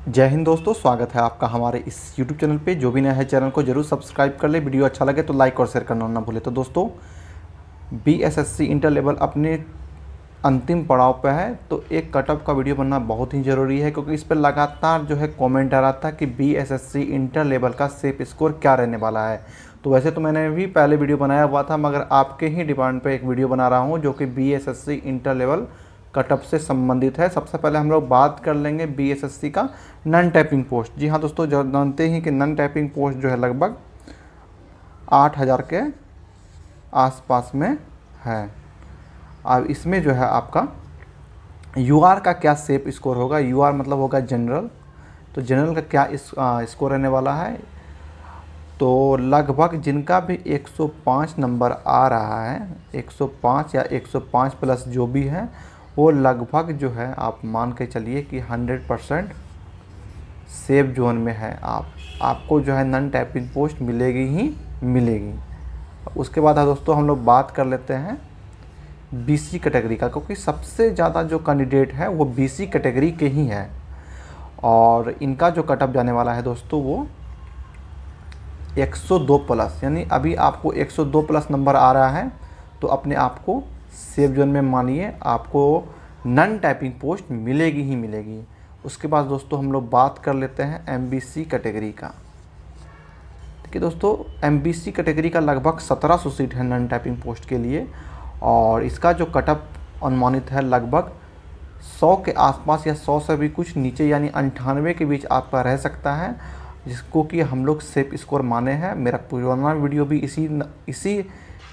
जय हिंद दोस्तों, स्वागत है आपका हमारे इस YouTube चैनल पे। जो भी नया है चैनल को जरूर सब्सक्राइब कर ले। वीडियो अच्छा लगे तो लाइक और शेयर करना ना भूले। तो दोस्तों, BSSC इंटर लेवल अपने अंतिम पड़ाव पे है, तो एक कटअप का वीडियो बनना बहुत ही ज़रूरी है, क्योंकि इस पर लगातार जो है कमेंट आ रहा था कि BSSC इंटर लेवल का सेफ स्कोर क्या रहने वाला है। तो वैसे तो मैंने भी पहले वीडियो बनाया हुआ था, मगर आपके ही डिमांड पे एक वीडियो बना रहा हूँ जो कि BSSC इंटर लेवल कटअप से संबंधित है। सबसे पहले हम लोग बात कर लेंगे BSSC का नन टाइपिंग पोस्ट। जी हाँ दोस्तों, जो जानते ही कि नन टाइपिंग पोस्ट जो है लगभग 8,000 के आसपास में है। अब इसमें जो है आपका UR का क्या सेफ स्कोर होगा। UR मतलब होगा जनरल। तो जनरल का क्या स्कोर रहने वाला है, तो लगभग जिनका भी 105 नंबर आ रहा है, 105 या 105 प्लस जो भी है, वो लगभग जो है आप मान के चलिए कि 100% सेफ जोन में है। आपको जो है नन टाइपिंग पोस्ट मिलेगी ही मिलेगी। उसके बाद है दोस्तों, हम लोग बात कर लेते हैं BC कैटेगरी का, क्योंकि सबसे ज़्यादा जो कैंडिडेट है वो BC कैटेगरी के ही है। और इनका जो कटअप जाने वाला है दोस्तों वो 102 प्लस, यानी अभी आपको 102 प्लस नंबर आ रहा है तो अपने आप को सेफ जोन में मानिए, आपको नन टाइपिंग पोस्ट मिलेगी ही मिलेगी। उसके बाद दोस्तों हम लोग बात कर लेते हैं MBC कैटेगरी का। देखिए दोस्तों, MBC कैटेगरी का लगभग 1700 सीट है नन टाइपिंग पोस्ट के लिए, और इसका जो कटअप अनुमानित है लगभग 100 के आसपास या 100 से भी कुछ नीचे, यानी 98 के बीच आपका रह सकता है, जिसको कि हम लोग सेफ स्कोर माने हैं। मेरा पुराना वीडियो भी इसी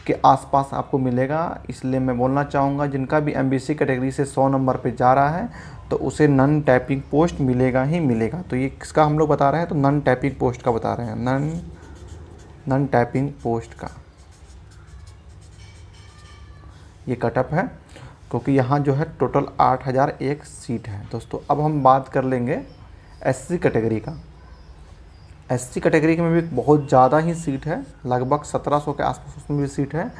के आसपास आपको मिलेगा। इसलिए मैं बोलना चाहूँगा, जिनका भी MBC कैटेगरी से 100 नंबर पे जा रहा है तो उसे नन टाइपिंग पोस्ट मिलेगा ही मिलेगा। तो ये किसका हम लोग बता रहे हैं, तो नन टाइपिंग पोस्ट का बता रहे हैं, नन टाइपिंग पोस्ट का ये कटअप है, क्योंकि यहाँ जो है टोटल 8,001 सीट है दोस्तों। अब हम बात कर लेंगे SC कैटेगरी का। SC कैटेगरी में भी बहुत ज़्यादा ही सीट है, लगभग 1700 के आसपास उसमें भी सीट है।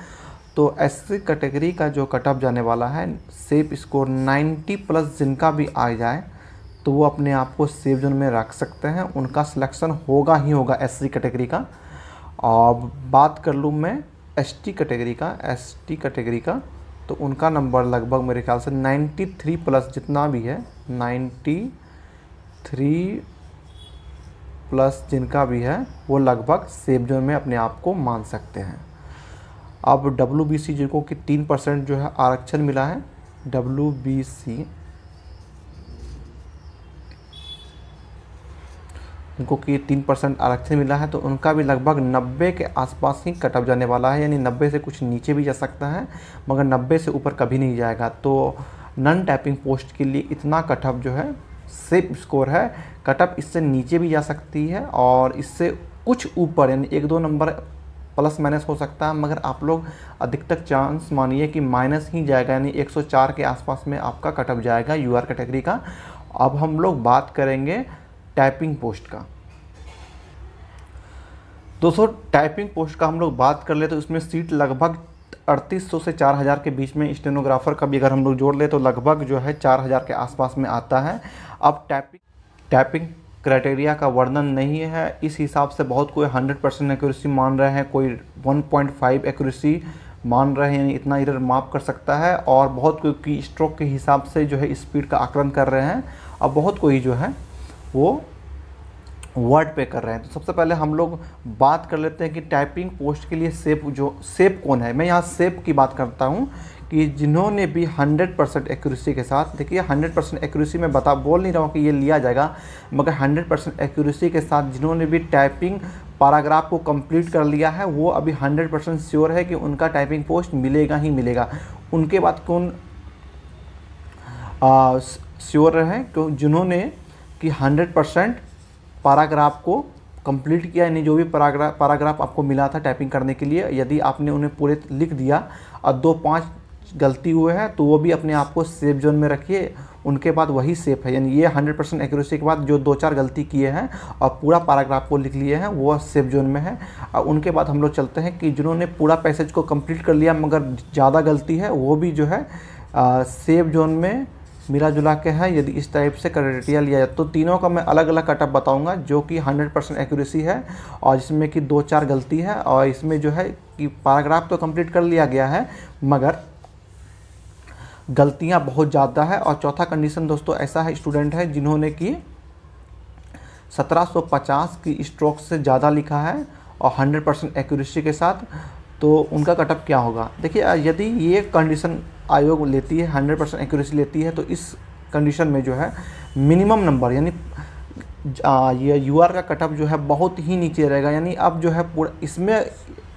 तो SC कैटेगरी का जो कटअप जाने वाला है, सेफ स्कोर 90 प्लस जिनका भी आ जाए तो वो अपने आप को सेफ जोन में रख सकते हैं, उनका सिलेक्शन होगा ही होगा SC कैटेगरी का। और बात कर लूँ मैं ST कैटेगरी का, तो उनका नंबर लगभग मेरे ख्याल से 93 प्लस जितना भी है, 93 प्लस जिनका भी है वो लगभग सेफ जोन में अपने आप को मान सकते हैं। अब WBC जिनको कि 3% जो है आरक्षण मिला है, WBC जिनको कि 3% आरक्षण मिला है, तो उनका भी लगभग 90 के आसपास ही कटअप जाने वाला है, यानी 90 से कुछ नीचे भी जा सकता है, मगर 90 से ऊपर कभी नहीं जाएगा। तो नन टाइपिंग पोस्ट के लिए इतना कटअप जो है सेफ स्कोर है। कटअप इससे नीचे भी जा सकती है और इससे कुछ ऊपर, यानी 1-2 नंबर प्लस माइनस हो सकता है, मगर आप लोग अधिकतर चांस मानिए कि माइनस ही जाएगा, यानी 104 के आसपास में आपका कटअप जाएगा UR कैटेगरी का। अब हम लोग बात करेंगे टाइपिंग पोस्ट का। दोस्तों, टाइपिंग पोस्ट का हम लोग बात कर ले तो इसमें सीट लगभग 3800 से 4000 के बीच में, स्टेनोग्राफर का भी अगर हम लोग जोड़ ले तो लगभग जो है 4000 के आसपास में आता है। अब टाइपिंग क्राइटेरिया का वर्णन नहीं है, इस हिसाब से बहुत कोई 100% एक्यूरेसी मान रहे हैं, कोई 1.5 एक्यूरेसी मान रहे हैं, यानी इतना एरर माफ कर सकता है, और बहुत कोई की स्ट्रोक के हिसाब से जो है स्पीड का आकलन कर रहे हैं, और बहुत कोई जो है वो वर्ड पे कर रहे हैं। तो सबसे पहले हम लोग बात कर लेते हैं कि टाइपिंग पोस्ट के लिए सेफ कौन है। मैं यहाँ सेफ की बात करता हूँ कि जिन्होंने भी 100% एक्यूरेसी के साथ, देखिए 100% एक्यूरेसी में बोल नहीं रहा हूँ कि ये लिया जाएगा, मगर 100% एक्यूरेसी के साथ जिन्होंने भी टाइपिंग पैराग्राफ को कंप्लीट कर लिया है, वो अभी 100% श्योर है कि उनका टाइपिंग पोस्ट मिलेगा ही मिलेगा। उनके बाद कौन श्योर है, क्यों, जिन्होंने कि 100% पैराग्राफ को कंप्लीट किया, यानी जो भी पैराग्राफ आपको मिला था टाइपिंग करने के लिए, यदि आपने उन्हें पूरे लिख दिया और 2-5 गलती हुए हैं तो वो भी अपने आप को सेफ जोन में रखिए, उनके बाद वही सेफ है। यानी ये 100% एक्यूरेसी के बाद जो 2-4 गलती किए हैं और पूरा पैराग्राफ को लिख लिए हैं वो सेफ जोन में है। और उनके बाद हम लोग चलते हैं कि जिन्होंने पूरा पैसेज को कंप्लीट कर लिया मगर ज़्यादा गलती है, वो भी जो है सेफ जोन में मिला जुला के है। यदि इस टाइप से क्राइटेरिया लिया जाए तो तीनों का मैं अलग अलग कटअप बताऊंगा जो कि 100% एक्यूरेसी है और जिसमें कि 2-4 गलती है। और इसमें जो है कि पैराग्राफ तो कंप्लीट कर लिया गया है मगर गलतियां बहुत ज़्यादा है। और चौथा कंडीशन दोस्तों ऐसा है, स्टूडेंट है जिन्होंने कि 1750 की स्ट्रोक से ज़्यादा लिखा है और 100% एक्यूरेसी के साथ, तो उनका कटअप क्या होगा। देखिए यदि ये कंडीशन आयोग लेती है, 100% एक्यूरेसी लेती है, तो इस कंडीशन में जो है मिनिमम नंबर यानी ये यूआर का कटअप जो है बहुत ही नीचे रहेगा। यानी अब जो है पूरा इसमें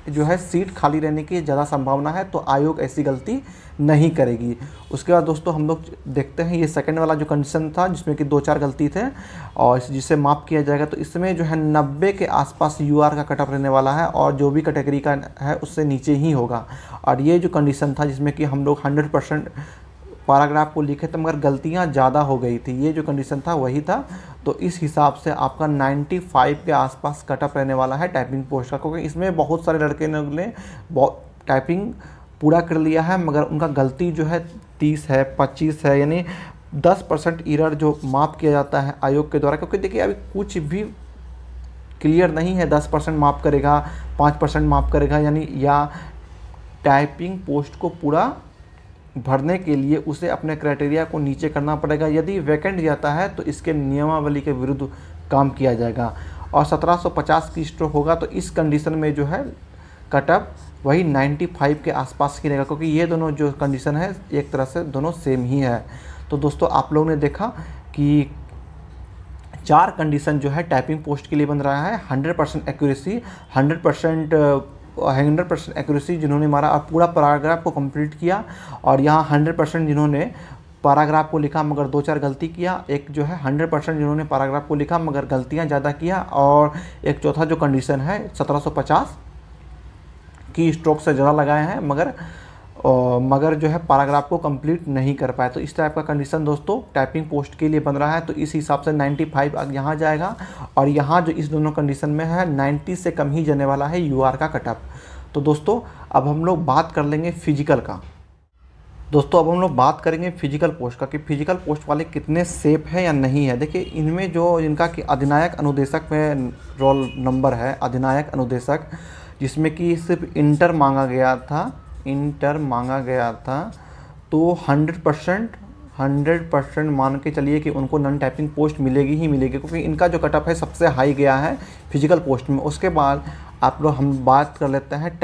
जो है सीट खाली रहने की ज़्यादा संभावना है, तो आयोग ऐसी गलती नहीं करेगी। उसके बाद दोस्तों हम लोग देखते हैं ये सेकंड वाला जो कंडीशन था जिसमें कि 2-4 गलती थे और जिसे माफ़ किया जाएगा, तो इसमें जो है 90 के आसपास यूआर का कटअप रहने वाला है और जो भी कैटेगरी का है उससे नीचे ही होगा। और ये जो कंडीशन था जिसमें कि हम लोग 100% पैराग्राफ को लिखे थे मगर गलतियां ज़्यादा हो गई थी, ये जो कंडीशन था वही था। तो इस हिसाब से आपका 95 के आसपास कटअप रहने वाला है टाइपिंग पोस्ट का, क्योंकि इसमें बहुत सारे लड़के ने टाइपिंग पूरा कर लिया है मगर उनका गलती जो है 30 है, 25 है, यानी 10% एरर जो माफ़ किया जाता है आयोग के द्वारा। क्योंकि देखिए अभी कुछ भी क्लियर नहीं है, 10% माफ़ करेगा, 5% माफ़ करेगा, यानी या टाइपिंग पोस्ट को पूरा भरने के लिए उसे अपने क्राइटेरिया को नीचे करना पड़ेगा। यदि वैकेंट जाता है तो इसके नियमावली के विरुद्ध काम किया जाएगा और 1750 की स्ट्रोक होगा, तो इस कंडीशन में जो है कटअप वही 95 के आसपास ही रहेगा, क्योंकि ये दोनों जो कंडीशन है एक तरह से दोनों सेम ही है। तो दोस्तों आप लोगों ने देखा कि 4 कंडीशन जो है टाइपिंग पोस्ट के लिए बन रहा है। 100% एक्यूरेसी, 100% एक्यूरेसी जिन्होंने मारा और पूरा पैराग्राफ को कंप्लीट किया, और यहाँ 100% जिन्होंने पैराग्राफ को लिखा मगर 2-4 गलती किया, एक जो है 100% जिन्होंने पैराग्राफ को लिखा मगर गलतियाँ ज़्यादा किया, और एक चौथा जो कंडीशन है 1750 की स्ट्रोक से ज़्यादा लगाए हैं मगर जो है पैराग्राफ को कंप्लीट नहीं कर पाए। तो इस टाइप का कंडीशन दोस्तों टाइपिंग पोस्ट के लिए बन रहा है। तो इस हिसाब से 95 यहाँ जाएगा और यहाँ जो इस दोनों कंडीशन में है 90 से कम ही जाने वाला है यूआर का कटअप। तो दोस्तों अब हम लोग बात कर लेंगे फिजिकल का। दोस्तों अब हम लोग बात करेंगे फिजिकल पोस्ट का कि फिजिकल पोस्ट वाले कितने सेफ है या नहीं है। देखिए इनमें जो इनका कि अधिनायक अनुदेशक में रोल नंबर है, अधिनायक अनुदेशक, जिसमें कि सिर्फ इंटर मांगा गया था, तो 100% मान के चलिए कि उनको नॉन टाइपिंग पोस्ट मिलेगी ही मिलेगी, क्योंकि इनका जो कटअप है सबसे हाई गया है फिजिकल पोस्ट में। उसके बाद आप लोग हम बात कर लेते हैं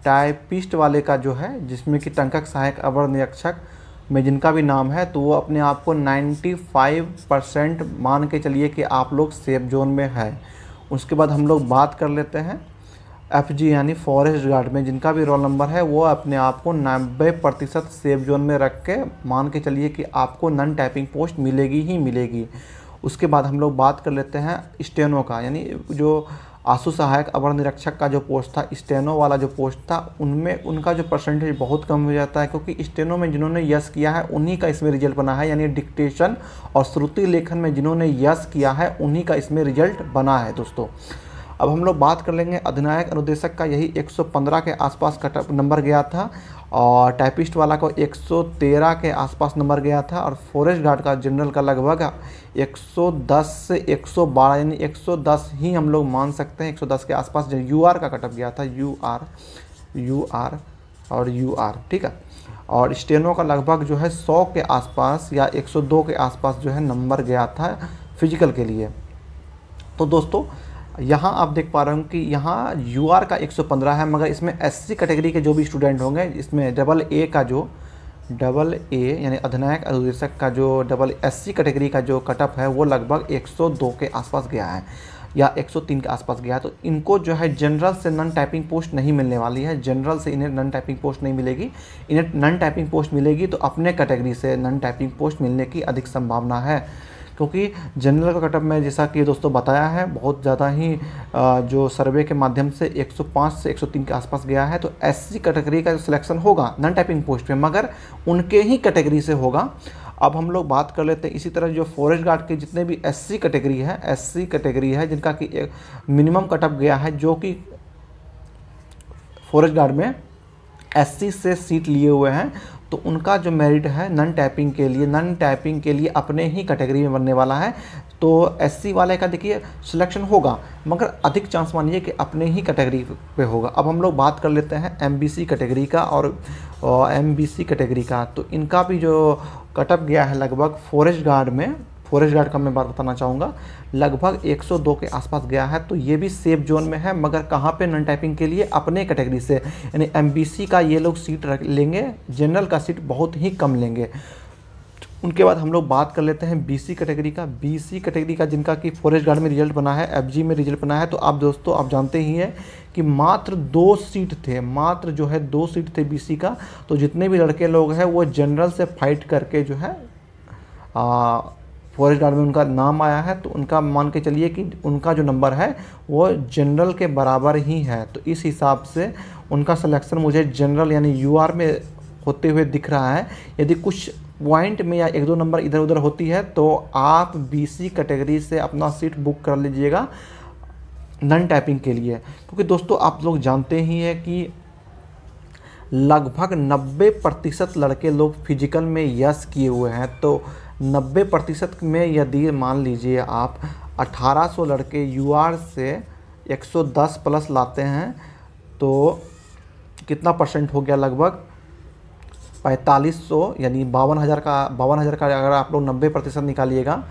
टाइपिस्ट वाले का जो है, जिसमें कि टंकक सहायक अवर निरीक्षक में जिनका भी नाम है, तो वो अपने आप को 95% मान के चलिए कि आप लोग सेफ जोन में है। उसके बाद हम लोग बात कर लेते हैं FG यानी फॉरेस्ट गार्ड में जिनका भी रोल नंबर है, वो अपने आप को 90% सेफ जोन में रख के मान के चलिए कि आपको नॉन टाइपिंग पोस्ट मिलेगी ही मिलेगी। उसके बाद हम लोग बात कर लेते हैं स्टेनो का, यानी जो आशु सहायक अवर निरीक्षक का जो पोस्ट था, स्टेनो वाला जो पोस्ट था, उनमें उनका जो परसेंटेज बहुत कम हो जाता है, क्योंकि स्टेनो में जिन्होंने यस किया है उन्हीं का इसमें रिजल्ट बना है, यानी डिक्टेशन और श्रुति लेखन में जिन्होंने यस किया है उन्हीं का इसमें रिजल्ट बना है दोस्तों। अब हम लोग बात कर लेंगे अधिनायक अनुदेशक का, यही 115 के आसपास कटअप नंबर गया था और टाइपिस्ट वाला को 113 के आसपास नंबर गया था, और फॉरेस्ट गार्ड का जनरल का लगभग 110 से 112 यानी 110 ही हम लोग मान सकते हैं, 110 के आसपास जो यूआर का कटअप गया था, यूआर ठीक है। और स्टेनो का लगभग जो है 100 के आसपास या 102 के आसपास जो है नंबर गया था फिजिकल के लिए। तो दोस्तों यहाँ आप देख पा रहे हो कि यहाँ यूआर का 115 है, मगर इसमें SC कैटेगरी के जो भी स्टूडेंट होंगे, इसमें डबल ए यानी अधिनायक अनुदेशक का जो SC कैटेगरी का जो कटअप है वो लगभग 102 के आसपास गया है या 103 के आसपास गया है। तो इनको जो है जनरल से नॉन टाइपिंग पोस्ट नहीं मिलने वाली है, जनरल से इन्हें नॉन टाइपिंग पोस्ट नहीं मिलेगी। इन्हें नॉन टाइपिंग पोस्ट मिलेगी तो अपने कैटेगरी से नॉन टाइपिंग पोस्ट मिलने की अधिक संभावना है, क्योंकि जनरल का कटअप में जैसा कि दोस्तों बताया है बहुत ज़्यादा ही जो सर्वे के माध्यम से 105 से 103 के आसपास गया है। तो SC कैटेगरी का जो सिलेक्शन होगा नॉन टाइपिंग पोस्ट में, मगर उनके ही कैटेगरी से होगा। अब हम लोग बात कर लेते हैं इसी तरह जो फॉरेस्ट गार्ड के जितने भी SC कैटेगरी है जिनका कि मिनिमम कटअप गया है, जो कि फॉरेस्ट गार्ड में SC से सीट लिए हुए हैं, तो उनका जो मेरिट है नॉन टाइपिंग के लिए अपने ही कैटेगरी में बनने वाला है। तो एससी वाले का देखिए सिलेक्शन होगा, मगर अधिक चांस मानिए कि अपने ही कैटेगरी पे होगा। अब हम लोग बात कर लेते हैं एमबीसी कैटेगरी का और एमबीसी कैटेगरी का। तो इनका भी जो कटअप गया है लगभग फॉरेस्ट गार्ड का मैं बात बताना चाहूँगा, लगभग 102 के आसपास गया है। तो ये भी सेफ जोन में है, मगर कहाँ पे नॉन टाइपिंग के लिए अपने कैटेगरी से, यानी एमबीसी का ये लोग सीट रख लेंगे, जनरल का सीट बहुत ही कम लेंगे। उनके बाद हम लोग बात कर लेते हैं बीसी कैटेगरी का जिनका कि फॉरेस्ट गार्ड में रिजल्ट बना है, एफजी में रिजल्ट बना है। तो आप दोस्तों आप जानते ही हैं कि मात्र 2 सीट थे, मात्र जो है 2 सीट थे बीसी का। तो जितने भी लड़के लोग हैं वो जनरल से फाइट करके जो है फॉरेस्ट गार्ड में उनका नाम आया है। तो उनका मान के चलिए कि उनका जो नंबर है वो जनरल के बराबर ही है। तो इस हिसाब से उनका सिलेक्शन मुझे जनरल यानी यूआर में होते हुए दिख रहा है। यदि कुछ पॉइंट में या 1-2 नंबर इधर उधर होती है तो आप बीसी कैटेगरी से अपना सीट बुक कर लीजिएगा नॉन टाइपिंग के लिए। क्योंकि दोस्तों आप लोग जानते ही हैं कि लगभग 90% लड़के लोग फिजिकल में यस किए हुए हैं। तो 90% में यदि मान लीजिए आप 1800 लड़के यूआर से 110 प्लस लाते हैं तो कितना परसेंट हो गया, लगभग 4500 यानी 52,000 का अगर आप लोग 90% निकालिएगा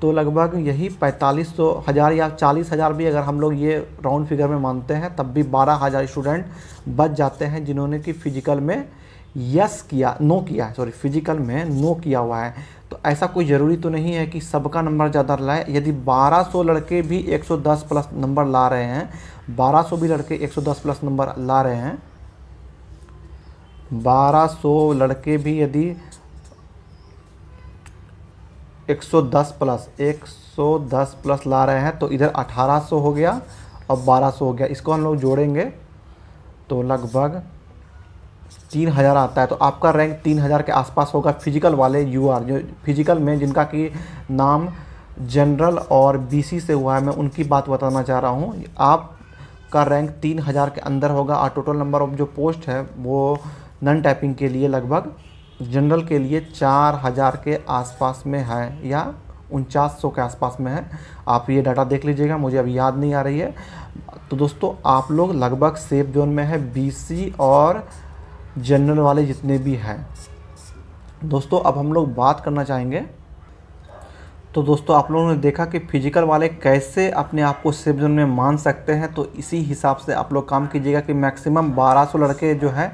तो लगभग यही 45,000 या 40,000 भी अगर हम लोग ये राउंड फिगर में मानते हैं तब भी 12,000 स्टूडेंट बच जाते हैं जिन्होंने कि फिजिकल में फिजिकल में नो किया हुआ है। तो ऐसा कोई ज़रूरी तो नहीं है कि सबका नंबर ज़्यादा लाए। यदि 1200 लड़के भी 110 प्लस नंबर ला रहे हैं, 1200 भी लड़के 110 प्लस नंबर ला रहे हैं, 1200 लड़के भी यदि 110 प्लस ला रहे हैं तो इधर 1800 हो गया और 1200 हो गया। इसको हम लोग जोड़ेंगे तो लगभग 3000 आता है। तो आपका रैंक 3000 के आसपास होगा। फिजिकल वाले यूआर जो फिजिकल में जिनका कि नाम जनरल और बीसी से हुआ है, मैं उनकी बात बताना चाह रहा हूँ। आपका रैंक 3000 के अंदर होगा और टोटल नंबर ऑफ जो पोस्ट है वो नॉन टाइपिंग के लिए लगभग जनरल के लिए 4000 के आसपास में है या 4900 के आसपास में है। आप ये डाटा देख लीजिएगा, मुझे अभी याद नहीं आ रही है। तो दोस्तों आप लोग लगभग सेफ जोन में है बीसी और जनरल वाले जितने भी हैं। दोस्तों अब हम लोग बात करना चाहेंगे, तो दोस्तों आप लोगों ने देखा कि फिजिकल वाले कैसे अपने आप को सेफ जोन में मान सकते हैं। तो इसी हिसाब से आप लोग काम कीजिएगा कि मैक्सिमम 1200 लड़के जो हैं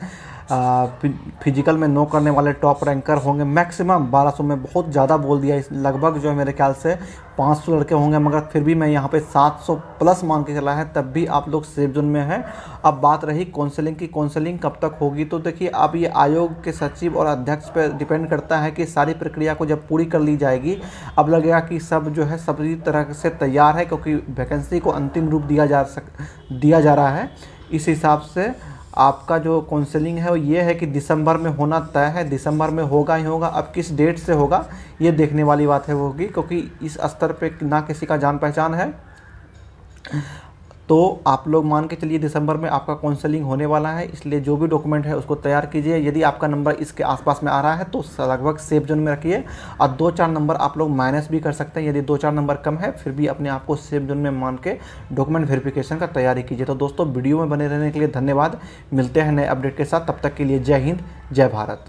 फिजिकल में नो करने वाले टॉप रैंकर होंगे। मैक्सिमम 1200 में बहुत ज़्यादा बोल दिया, इस लगभग जो है मेरे ख्याल से 500 लड़के होंगे, मगर फिर भी मैं यहाँ पे 700 प्लस मान के चला है, तब भी आप लोग सेफ जोन में हैं। अब बात रही काउंसलिंग की, काउंसलिंग कब तक होगी, तो देखिए अब ये आयोग के सचिव और अध्यक्ष पर डिपेंड करता है कि सारी प्रक्रिया को जब पूरी कर ली जाएगी, अब लगेगा कि सब जो है सभी तरह से तैयार है, क्योंकि वैकेंसी को अंतिम रूप दिया जा रहा है। इस हिसाब से आपका जो काउंसलिंग है वो ये है कि दिसंबर में होना तय है, दिसंबर में होगा ही होगा। अब किस डेट से होगा ये देखने वाली बात है होगी, क्योंकि इस स्तर पे ना किसी का जान पहचान है। तो आप लोग मान के चलिए दिसंबर में आपका काउंसलिंग होने वाला है, इसलिए जो भी डॉक्यूमेंट है उसको तैयार कीजिए। यदि आपका नंबर इसके आसपास में आ रहा है तो लगभग सेफ जोन में रखिए, और 2-4 नंबर आप लोग माइनस भी कर सकते हैं। यदि 2-4 नंबर कम है फिर भी अपने आप को सेफ जोन में मान के डॉक्यूमेंट वेरिफिकेशन का तैयारी कीजिए। तो दोस्तों वीडियो में बने रहने के लिए धन्यवाद। मिलते हैं नए अपडेट के साथ, तब तक के लिए जय हिंद, जय भारत।